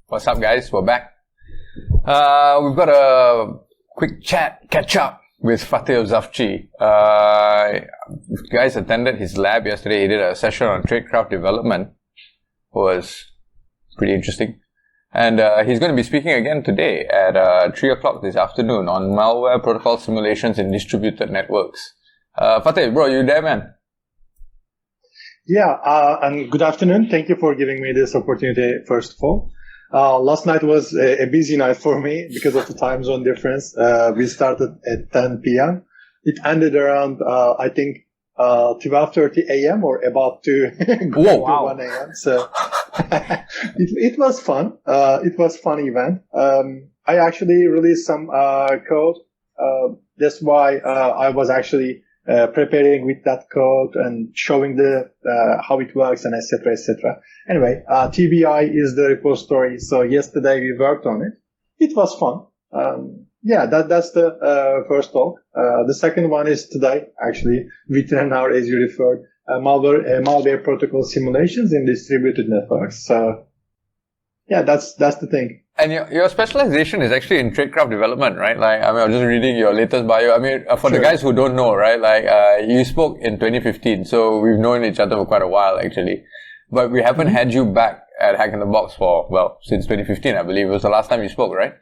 What's up, guys? We're back. We've got a quick catch up with Fatih Ozavci. You guys attended his lab yesterday. He did a session on Tradecraft development. It was pretty interesting. And he's going to be speaking again today at 3 o'clock this afternoon on malware protocol simulations in distributed networks. Fatih, bro, you there, man? Yeah, and good afternoon. Thank you for giving me this opportunity, first of all. Last night was a busy night for me because of the time zone difference. We started at 10 p.m. It ended around, I think, 12:30 a.m. or about to go to 1 a.m. So it was fun. It was fun event. I actually released some code. That's why I was actually preparing with that code and showing the how it works and etc. etc. Anyway, TBI is the repository. So yesterday we worked on it. It was fun. That's the first talk. The second one is today, actually, webinar, as you referred, malware protocol simulations in distributed networks. So, yeah, that's the thing. And your specialization is actually in Tradecraft development, right? I was just reading your latest bio. For the guys who don't know, right? You spoke in 2015, so we've known each other for quite a while, actually. But we haven't had you back at Hack in the Box since 2015, I believe. It was the last time you spoke, right?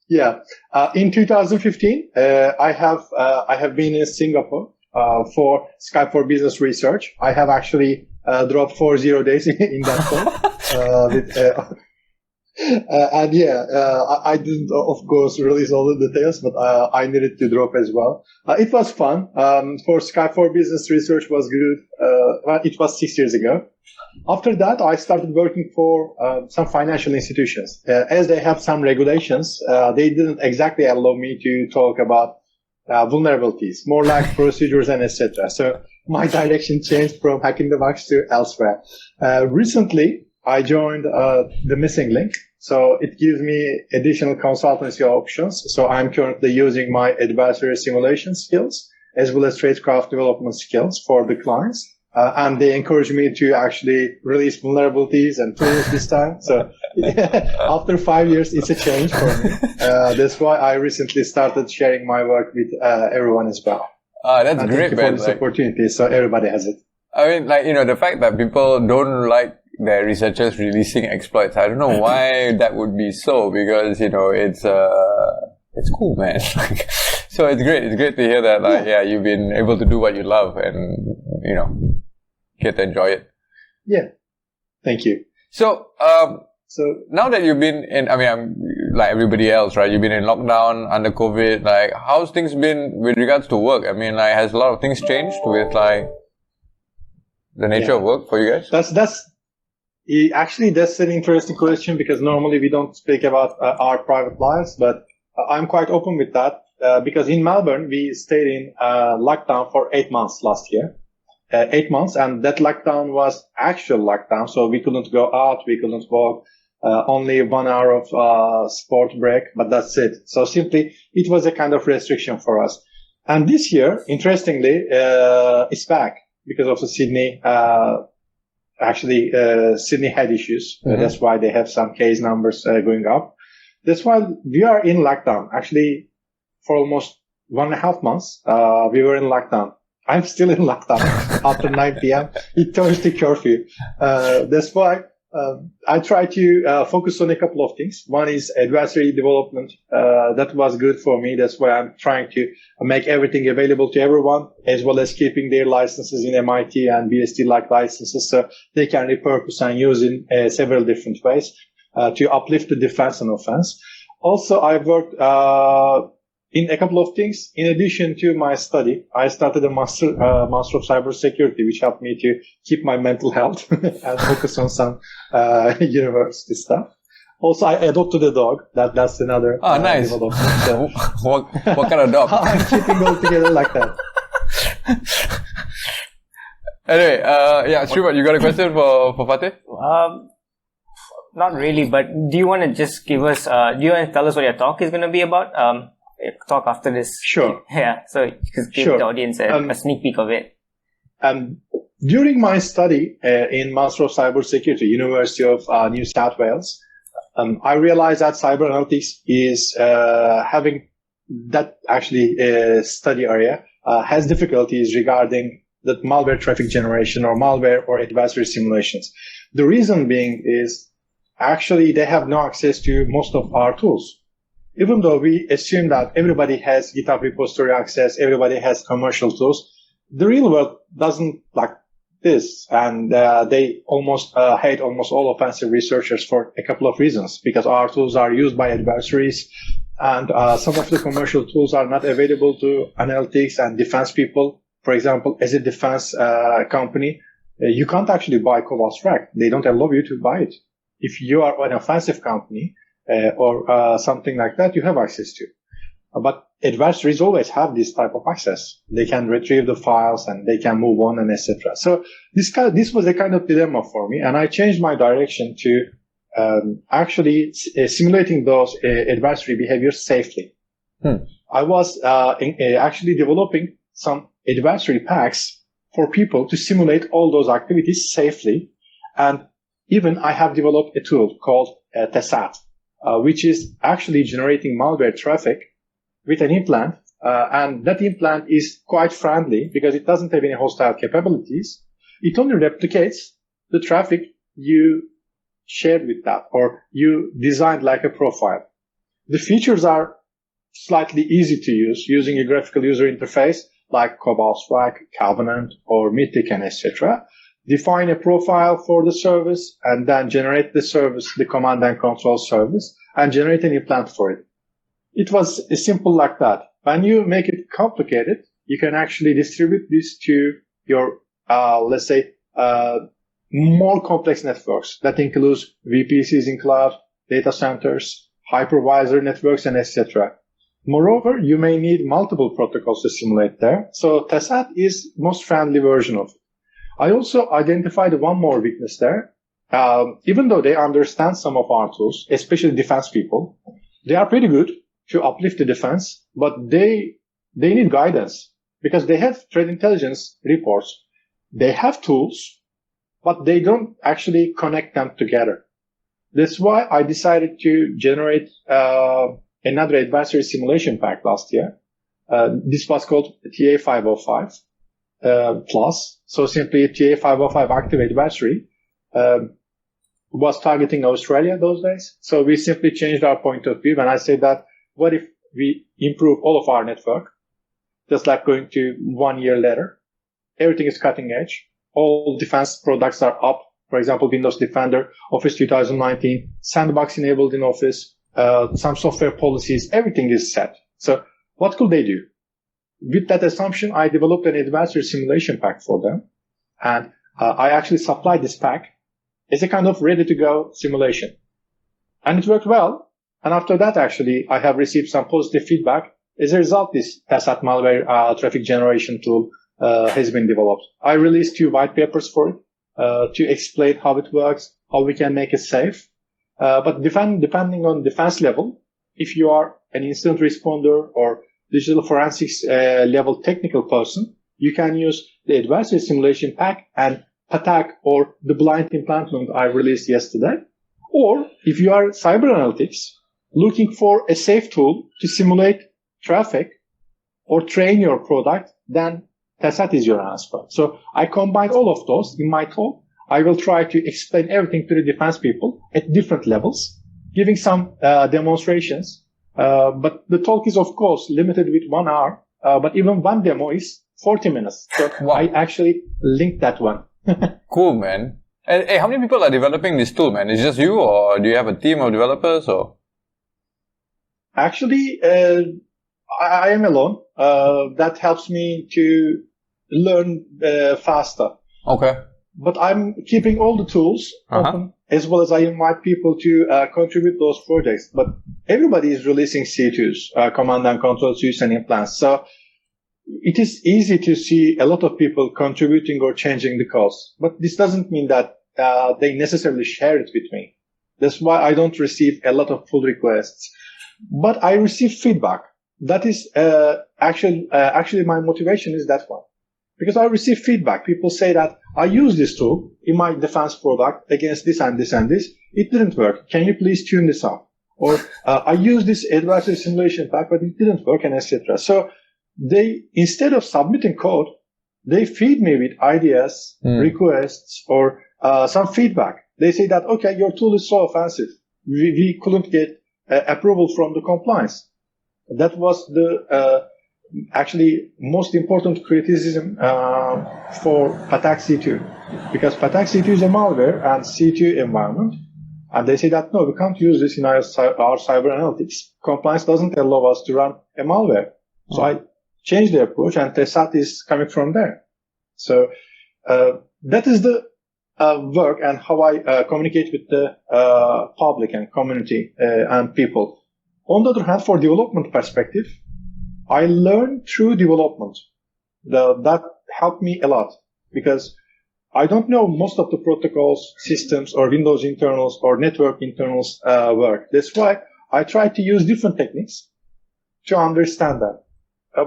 Yeah. In 2015, I have been in Singapore for Skype for Business Research. I have actually dropped 40 days in that call. I didn't, of course, release all the details, but I needed to drop as well. It was fun. For Skype for Business Research was good. It was 6 years ago. After that, I started working for some financial institutions. As they have some regulations, they didn't exactly allow me to talk about vulnerabilities, more like procedures and etc. So my direction changed from Hack in the Box to elsewhere. Recently, I joined the Missing Link. So it gives me additional consultancy options. So I'm currently using my adversary simulation skills as well as Tradecraft development skills for the clients. And they encourage me to actually release vulnerabilities and tools this time. So after 5 years, it's a change for me. That's why I recently started sharing my work with everyone as well. That's great, thank you for this opportunity. So everybody has it. The fact that people don't like their researchers releasing exploits, I don't know why that would be so, because, it's cool, man. So it's great. It's great to hear that, you've been able to do what you love and, get to enjoy it. Yeah. Thank you. So now that you've been in, I'm like everybody else, right? You've been in lockdown under COVID. How's things been with regards to work? Has a lot of things changed with the nature of work for you guys? That's an interesting question, because normally we don't speak about our private lives, but I'm quite open with that because in Melbourne, we stayed in lockdown for 8 months last year. 8 months, and that lockdown was actual lockdown, so we couldn't go out, we couldn't walk, only 1 hour of sport break, but that's it. So simply, it was a kind of restriction for us. And this year, interestingly, it's back because of the Sydney. Sydney had issues. Mm-hmm. That's why they have some case numbers going up. That's why we are in lockdown. Actually, for almost 1.5 months, we were in lockdown. I'm still in lockdown after 9 p.m. It turns to curfew. That's why I try to focus on a couple of things. One is adversary development. That was good for me. That's why I'm trying to make everything available to everyone, as well as keeping their licenses in MIT and BSD-like licenses, so they can repurpose and use in several different ways to uplift the defense and offense. Also, I worked in a couple of things. In addition to my study, I started a master of cybersecurity, which helped me to keep my mental health and focus on some university stuff. Also, I adopted a dog. That's another nice. development. So, what kind of dog? I'm keeping all together like that. Anyway, Srivat, you got a question for Fatih? Not really, but do you want to just give us, do you want to tell us what your talk is going to be about? Talk after this. Sure. Yeah, so you could give the audience a sneak peek of it. During my study in Master of Cybersecurity, University of New South Wales, I realized that cyber analytics is having that actually study area has difficulties regarding the malware traffic generation or malware or adversary simulations. The reason being is actually they have no access to most of our tools. Even though we assume that everybody has GitHub repository access, everybody has commercial tools, the real world doesn't like this, and they almost hate almost all offensive researchers for a couple of reasons, because our tools are used by adversaries, and some of the commercial tools are not available to analytics and defense people. For example, as a defense company, you can't actually buy Cobalt Strike. They don't allow you to buy it. If you are an offensive company or something like that, you have access to. But adversaries always have this type of access. They can retrieve the files and they can move on and etc. So this was a kind of dilemma for me, and I changed my direction to actually simulating those adversary behaviors safely. I was actually developing some adversary packs for people to simulate all those activities safely, and even I have developed a tool called TESAT, which is actually generating malware traffic with an implant, and that implant is quite friendly because it doesn't have any hostile capabilities. It only replicates the traffic you shared with that or you designed like a profile. The features are slightly easy to use using a graphical user interface like Cobalt Strike, Covenant, or Mythic, and etc. Define a profile for the service and then generate the service, the command and control service, and generate an implant for it. It was simple like that. When you make it complicated, you can actually distribute this to your, let's say, more complex networks. That includes VPCs in cloud, data centers, hypervisor networks, and etc. Moreover, you may need multiple protocols to simulate there. So TESAT is most friendly version of it. I also identified one more weakness there. Even though they understand some of our tools, especially defense people, they are pretty good to uplift the defense, but they need guidance because they have threat intelligence reports. They have tools, but they don't actually connect them together. That's why I decided to generate another adversary simulation pack last year. This was called TA505 Plus. So simply TA505 Active Adversary was targeting Australia those days. So we simply changed our point of view when I said that what if we improve all of our network, just like going to 1 year later, everything is cutting edge. All defense products are up. For example, Windows Defender, Office 2019, Sandbox enabled in Office, some software policies, everything is set. So what could they do? With that assumption, I developed an adversary simulation pack for them. And I actually supplied this pack as a kind of ready-to-go simulation. And it worked well. And after that, actually, I have received some positive feedback. As a result, this TESAT malware traffic generation tool has been developed. I released 2 white papers for it to explain how it works, how we can make it safe. But depending on defense level, if you are an incident responder or digital forensics level technical person, you can use the adversary simulation pack and PATAC or the blind implantment I released yesterday. Or if you are cyber analytics, looking for a safe tool to simulate traffic or train your product, then TESAT is your answer. So I combined all of those in my talk. I will try to explain everything to the defense people at different levels, giving some demonstrations. But the talk is, of course, limited with 1 hour. But even one demo is 40 minutes. So wow. I actually linked that one. Cool, man. Hey, how many people are developing this tool, man? Is it just you, or do you have a team of developers, or? Actually, I am alone. That helps me to learn faster. Okay. But I'm keeping all the tools open, as well as I invite people to contribute those projects. But everybody is releasing C2s, command and control suites and implants. So it is easy to see a lot of people contributing or changing the codes. But this doesn't mean that they necessarily share it with me. That's why I don't receive a lot of pull requests. But I receive feedback. That is actually my motivation is that one. Because I receive feedback. People say that I use this tool in my defense product against this and this and this. It didn't work. Can you please tune this up? Or I use this adversary simulation pack, but it didn't work, and etc. So they, instead of submitting code, they feed me with ideas, requests, or some feedback. They say that, okay, your tool is so offensive. We couldn't get approval from the compliance. That was the actually most important criticism for Patak C2, because Patak C2 is a malware and C2 environment, and they say that no, we can't use this in our cyber analytics. Compliance doesn't allow us to run a malware. So I changed the approach, and Tesat is coming from there. So that is the work and how I communicate with the public and community and people. On the other hand, for development perspective, I learned through development. That helped me a lot, because I don't know most of the protocols, systems, or Windows internals or network internals work. That's why I try to use different techniques to understand that.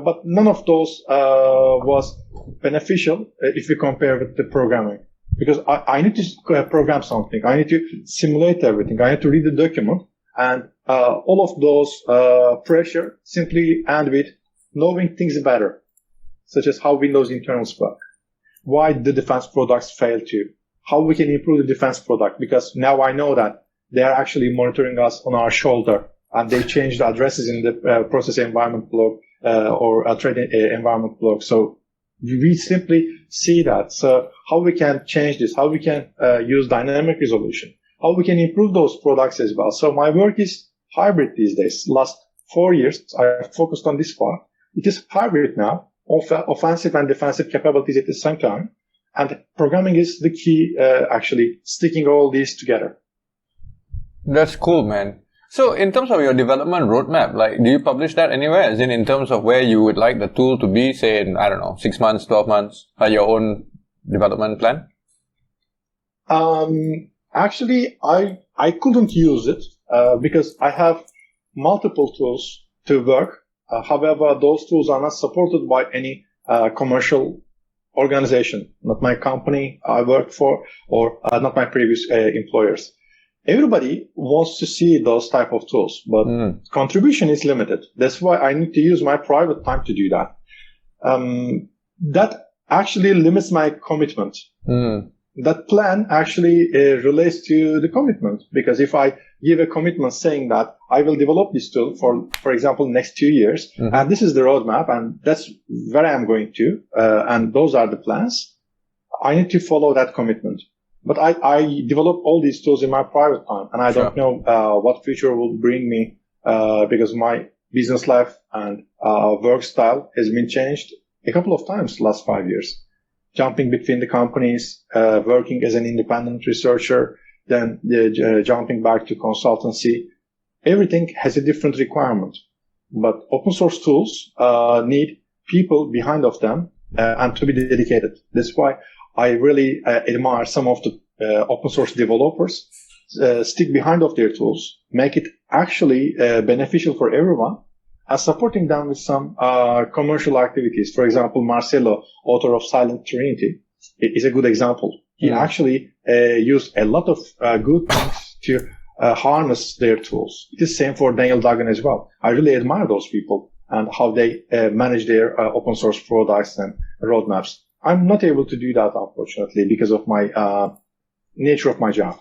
But none of those was beneficial if we compare with the programming. Because I need to program something. I need to simulate everything. I need to read the document. And all of those pressure simply end with knowing things better, such as how Windows internals work, why the defense products fail to, how we can improve the defense product, because now I know that they are actually monitoring us on our shoulder, and they change the addresses in the process environment block or a trade environment block. So we simply see that. So how we can change this, how we can use dynamic resolution, how we can improve those products as well. So my work is hybrid these days. Last 4 years, I focused on this part. It is hybrid now, offensive and defensive capabilities at the same time. And programming is the key, actually, sticking all these together. That's cool, man. So in terms of your development roadmap, like, do you publish that anywhere? As in terms of where you would like the tool to be, say in, 6 months, 12 months, your own development plan? Actually, I couldn't use it because I have multiple tools to work. However, those tools are not supported by any commercial organization, not my company I work for, or not my previous employers. Everybody wants to see those type of tools, but contribution is limited. That's why I need to use my private time to do that. That actually limits my commitment. That plan actually relates to the commitment, because if I give a commitment saying that I will develop this tool for example, next 2 years, and this is the roadmap, and that's where I'm going to, and those are the plans, I need to follow that commitment. But I develop all these tools in my private time, and I don't know what future will bring me, because my business life and work style has been changed a couple of times last 5 years. Jumping between the companies, working as an independent researcher, then jumping back to consultancy. Everything has a different requirement. But open source tools need people behind of them and to be dedicated. That's why I really admire some of the open source developers stick behind of their tools, make it actually beneficial for everyone, and supporting them with some commercial activities. For example, Marcelo, author of Silent Trinity, is a good example. He actually used a lot of good things to harness their tools. It is the same for Daniel Duggan as well. I really admire those people and how they manage their open source products and roadmaps. I'm not able to do that, unfortunately, because of my nature of my job.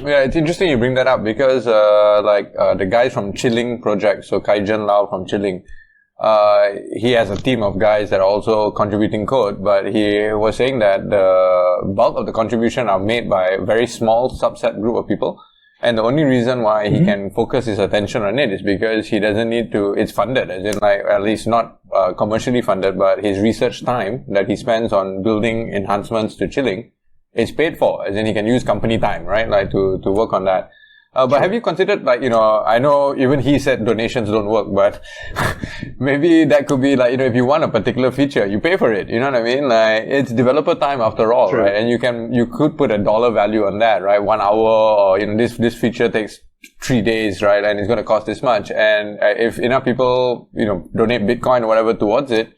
Yeah, it's interesting you bring that up, because the guys from Chilling project, so Kaijan Lau from Chilling, he has a team of guys that are also contributing code, but he was saying that the bulk of the contribution are made by a very small subset group of people. And the only reason why he can focus his attention on it is because he doesn't need to, it's funded, as in at least not commercially funded, but his research time that he spends on building enhancements to Chilling is paid for, as in he can use company time, right? To work on that. But have you considered, I know even he said donations don't work, but maybe that could be if you want a particular feature, you pay for it. You know what I mean? It's developer time after all, right? And you could put a dollar value on that, right? 1 hour, or, this feature takes 3 days, right? And it's going to cost this much. And if enough people, donate Bitcoin or whatever towards it,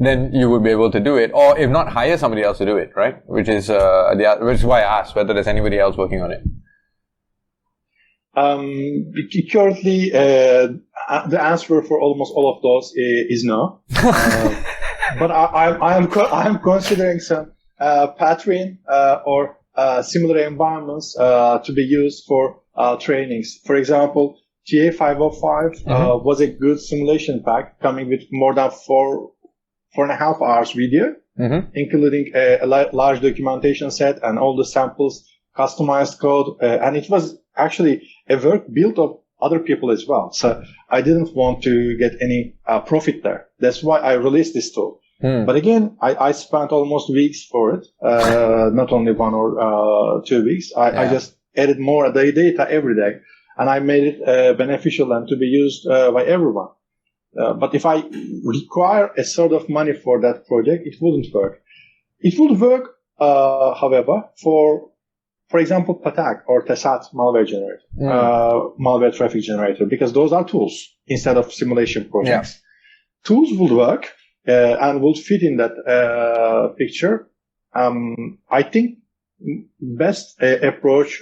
then you would be able to do it. Or if not, hire somebody else to do it, right? Which is why I asked whether there's anybody else working on it. Currently, the answer for almost all of those is no. But I'm considering some Patreon or similar environments to be used for trainings. For example, TA505 was a good simulation pack coming with more than 4.5 hours video, including a large documentation set and all the samples, customized code, and it was actually a work built of other people as well. So I didn't want to get any profit there. That's why I released this tool. But again, I spent almost weeks for it, not only 1 or 2 weeks. I just added more data every day, and I made it beneficial and to be used by everyone. But if I require a sort of money for that project, it wouldn't work. It would work, however, for example, Patak or Tesat malware generator, malware traffic generator, because those are tools instead of simulation projects. Tools will work and will fit in that picture. I think best approach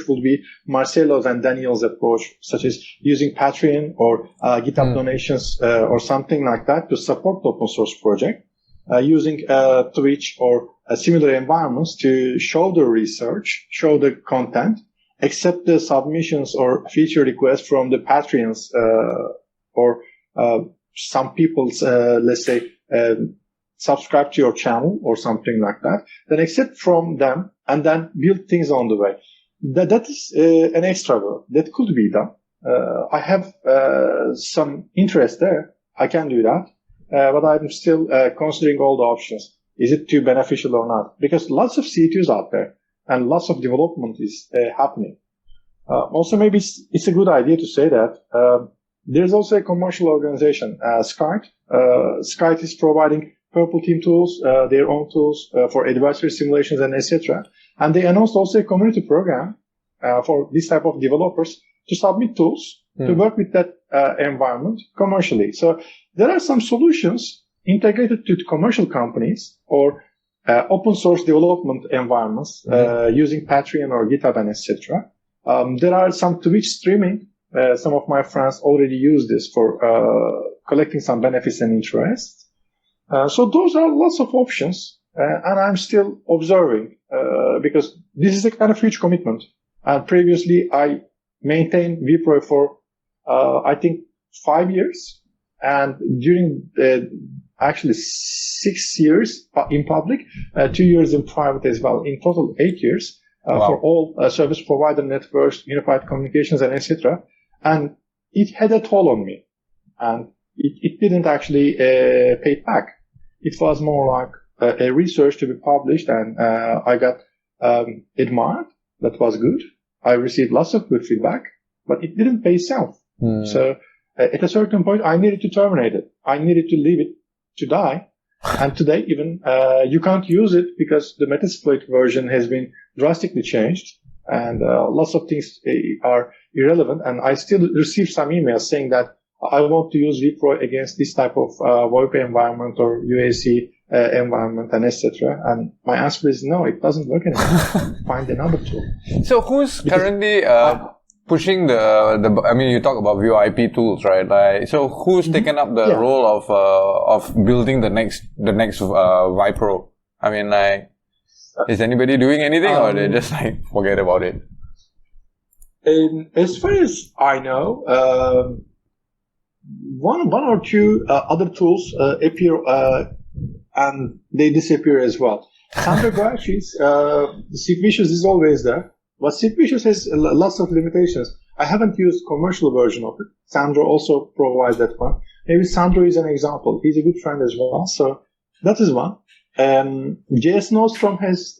will be Marcelo's and Daniel's approach, such as using Patreon or GitHub donations or something like that to support the open source project, using Twitch or similar environments to show the research, show the content, accept the submissions or feature requests from the Patreons or some people's, let's say, subscribe to your channel or something like that, then accept from them and then build things on the way. That is an extra work that could be done. I have some interest there. I can do that. But I'm still considering all the options. Is it too beneficial or not? Because lots of C2s out there and lots of development is happening. Also, maybe it's a good idea to say that there's also a commercial organization, Skype. Skype is providing Purple Team tools, their own tools for advisory simulations and etc. And they announced also a community program for this type of developers to submit tools to work with that environment commercially. So there are some solutions integrated to commercial companies or open source development environments using Patreon or GitHub and etc. There are some Twitch streaming. Some of my friends already use this for collecting some benefits and interests. So those are lots of options, and I'm still observing because this is a kind of huge commitment. And previously, I maintained vPro for I think 5 years, and during actually 6 years in public, 2 years in private as well. In total, 8 years for all service provider networks, unified communications, and etc. And it had a toll on me, and it didn't actually pay back. It was more like a research to be published, and I got admired. That was good. I received lots of good feedback, but it didn't pay itself. So at a certain point, I needed to terminate it. I needed to leave it to die. And today, even you can't use it because the Metasploit version has been drastically changed, and lots of things are irrelevant. And I still receive some emails saying that I want to use vPro against this type of VoIP environment or UAC environment and etc. And my answer is no, it doesn't work anymore. Find another tool. So who's currently pushing the? I mean, you talk about VoIP tools, right? Like, so who's taken up the role of building the next vPro? I mean, like, is anybody doing anything, or they just like forget about it? As far as I know, one or two other tools appear and they disappear as well. Sandro Guacci's SIGVicious is always there, but SIGVicious has lots of limitations. I haven't used commercial version of it. Sandro also provides that one. Maybe Sandro is an example. He's a good friend as well. So that is one. JS Nostrom has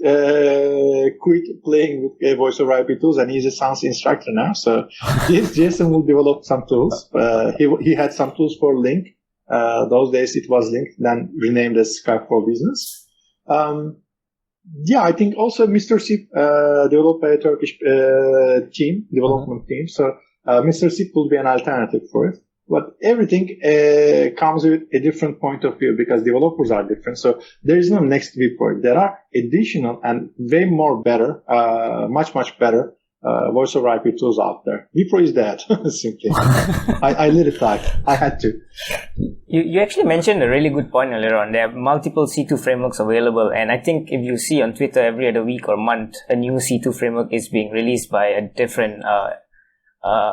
quit playing with Voiceover IP tools, and he's a Sans instructor now. So Jason will develop some tools. He had some tools for Link. Those days it was Link, then renamed as Skype for Business. I think also Mr. Sip developed by a Turkish development team. So Mr. Sip will be an alternative for it. But everything comes with a different point of view because developers are different. So there is no next viewport. There are additional and way more better, much better voice over IP tools out there. vPro is dead, simply. I let it die. I had to. You actually mentioned a really good point earlier on. There are multiple C2 frameworks available, and I think if you see on Twitter every other week or month, a new C2 framework is being released by a different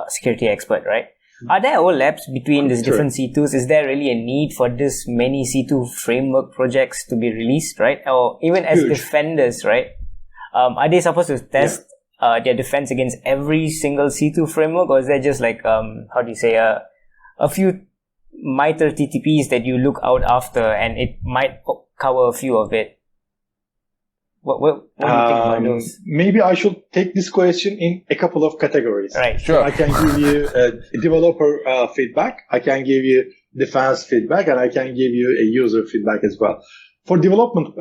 security expert, right? Are there overlaps between these different C2s? Is there really a need for this many C2 framework projects to be released, right? Or even as defenders, right? Are they supposed to test their defense against every single C2 framework, or is there just like, a few MITRE TTPs that you look out after and it might cover a few of it? What do you think about those? Maybe I should take this question in a couple of categories. Right. Sure. So I can give you developer feedback, I can give you defense feedback, and I can give you a user feedback as well. For development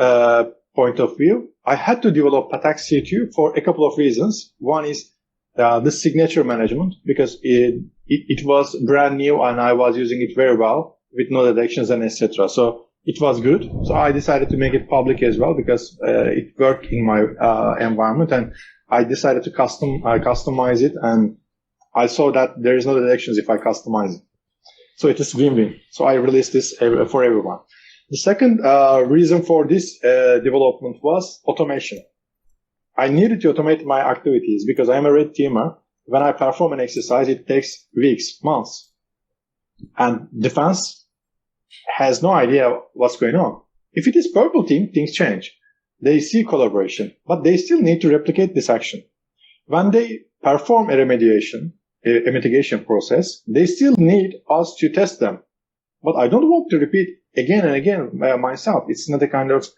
point of view, I had to develop Patak C2 for a couple of reasons. One is the signature management, because it was brand new and I was using it very well with no detections and etc. So it was good. So I decided to make it public as well because it worked in my environment, and I decided to customize it, and I saw that there is no detections if I customize it. So it is win-win. So I released this for everyone. The second reason for this development was automation. I needed to automate my activities because I'm a red teamer. When I perform an exercise, it takes weeks, months. And defense has no idea what's going on. If it is purple team, things change. They see collaboration, but they still need to replicate this action. When they perform a mitigation process, they still need us to test them. But I don't want to repeat again and again myself. It's not a kind of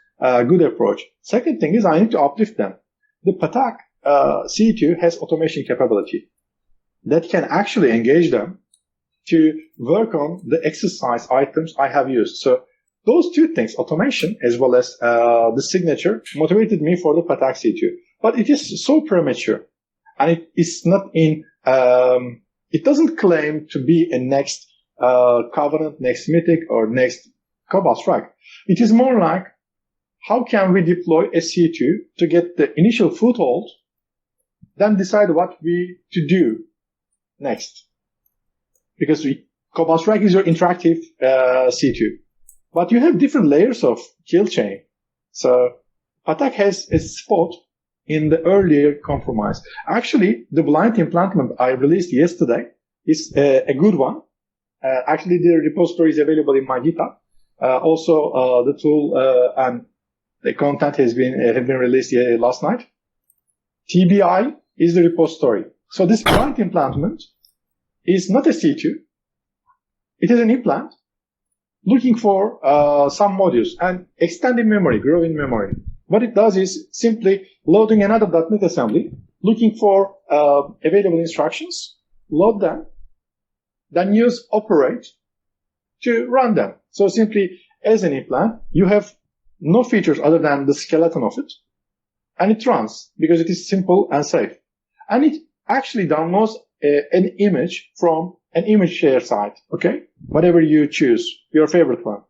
good approach. Second thing is I need to uplift them. The Patak C2 has automation capability that can actually engage them to work on the exercise items I have used. So those two things, automation as well as the signature, motivated me for the Patak C2. But it is so premature, and it is not in. It doesn't claim to be a next Covenant, next Mythic, or next Cobalt Strike. It is more like, how can we deploy a C2 to get the initial foothold, then decide what we to do next? Because Cobalt Strike is your interactive C2. But you have different layers of kill chain. So Patak has a spot in the earlier compromise. Actually, the blind implantment I released yesterday is a good one. Actually, the repository is available in my GitHub. Also, the tool and the content has been released last night. TBI is the repository. So this blind implantment is not a C2. It is an implant looking for some modules and extending memory, growing memory. What it does is simply loading another .NET assembly, looking for available instructions, load them, then use operate to run them. So simply, as an implant, you have no features other than the skeleton of it, and it runs because it is simple and safe. And it actually downloads an image from an image share site, okay? Whatever you choose, your favorite one.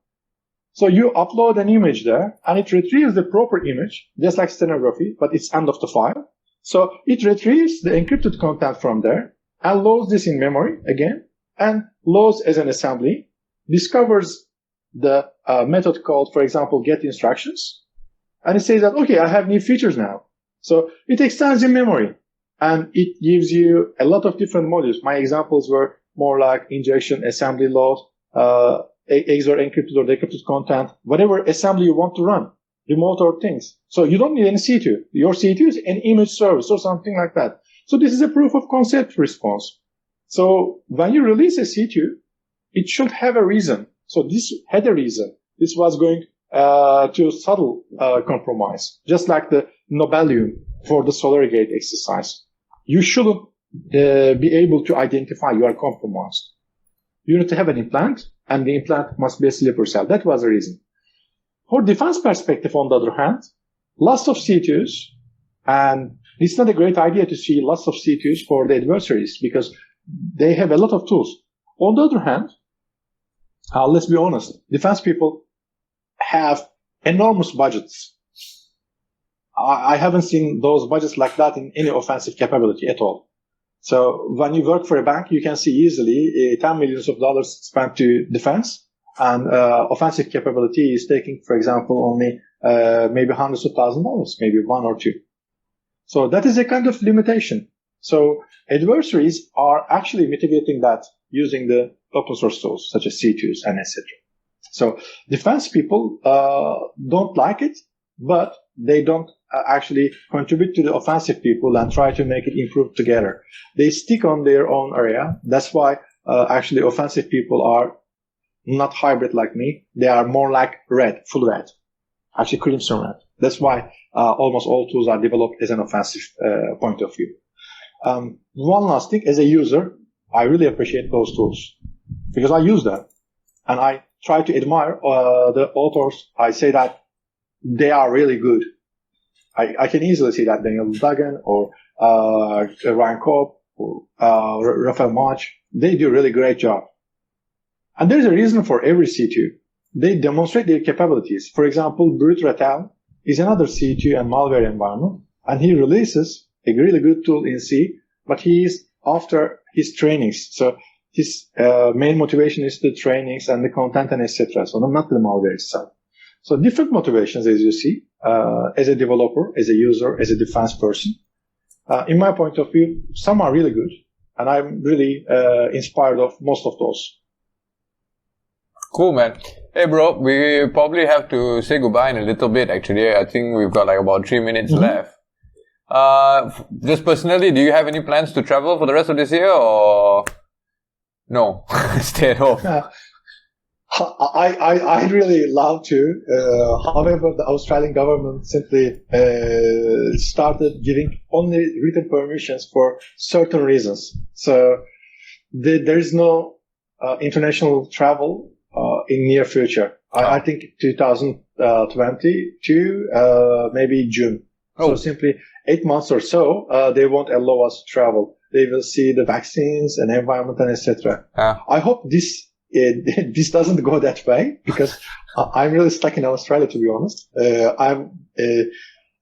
So you upload an image there, and it retrieves the proper image, just like stenography, but it's end of the file. So it retrieves the encrypted content from there, and loads this in memory again, and loads as an assembly, discovers the method called, for example, get instructions, and it says that, okay, I have new features now. So it extends in memory, and it gives you a lot of different modules. My examples were more like injection, assembly load, XOR encrypted or decrypted content, whatever assembly you want to run, remote or things. So you don't need any C2. Your C2 is an image service or something like that. So this is a proof of concept response. So when you release a C2, it should have a reason. So this had a reason. This was going to subtle compromise, just like the Nobelium for the SolarGate exercise. You shouldn't be able to identify you are compromised. You need to have an implant, and the implant must be a sleeper cell. That was the reason. For defense perspective, on the other hand, lots of C2s, and it's not a great idea to see lots of C2s for the adversaries because they have a lot of tools. On the other hand, let's be honest, defense people have enormous budgets. I haven't seen those budgets like that in any offensive capability at all. So when you work for a bank, you can see easily $10 million spent to defense, and offensive capability is taking, for example, only maybe hundreds of thousands of dollars, maybe one or two. So that is a kind of limitation. So adversaries are actually mitigating that using the open source tools such as C2s and etc. So defense people don't like it, but they don't actually contribute to the offensive people and try to make it improve together. They stick on their own area. That's why actually offensive people are not hybrid like me. They are more like red, full red, actually crimson red. That's why almost all tools are developed as an offensive point of view. One last thing, as a user, I really appreciate those tools because I use them and I try to admire the authors. I say that they are really good. I can easily see that Daniel Duggan or Ryan Cobb or Rafael Mach, they do a really great job. And there's a reason for every C2. They demonstrate their capabilities. For example, Brute Ratel is another C2 and malware environment, and he releases a really good tool in C, but he is after his trainings. So his main motivation is the trainings and the content and etc. So not the malware itself. So different motivations, as you see, as a developer, as a user, as a defense person. In my point of view, some are really good, and I'm really inspired of most of those. Cool, man. Hey, bro, we probably have to say goodbye in a little bit, actually. I think we've got like about 3 minutes left. Just personally, do you have any plans to travel for the rest of this year, or no? Stay at home. I really love to. However, the Australian government simply started giving only written permissions for certain reasons. So there is no international travel in near future. I think 2022, maybe June. Oh. So simply 8 months or so, they won't allow us to travel. They will see the vaccines and environment and etc. I hope this doesn't go that way because I'm really stuck in Australia, to be honest.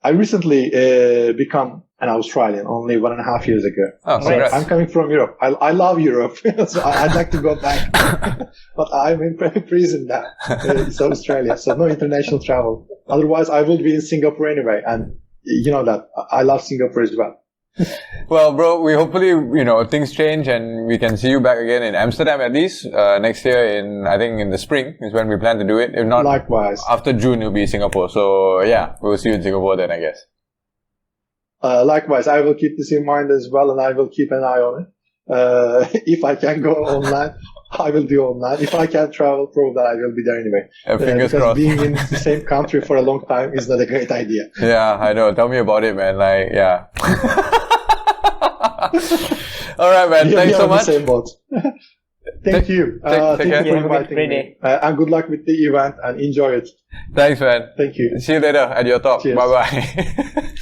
I recently become an Australian only 1.5 years ago. Oh, so I'm coming from Europe. I love Europe, so I'd like to go back. But I'm in prison now. It's Australia, so no international travel. Otherwise, I will be in Singapore anyway, and you know that I love Singapore as well. Well, bro, we hopefully, things change and we can see you back again in Amsterdam at least, next year I think in the spring is when we plan to do it. If not, likewise. After June it'll be Singapore. So yeah, we'll see you in Singapore then, I guess. Likewise, I will keep this in mind as well, and I will keep an eye on it. If I can go online, I will do online. If I can't travel, probably I will be there anyway. Fingers because crossed. Being in the same country for a long time is not a great idea. Yeah, I know. Tell me about it, man. Yeah. All right, man. Thanks so much. Same boat. Thank you. Thank you for inviting me. And good luck with the event and enjoy it. Thanks, man. Thank you. See you later at your talk. Bye-bye.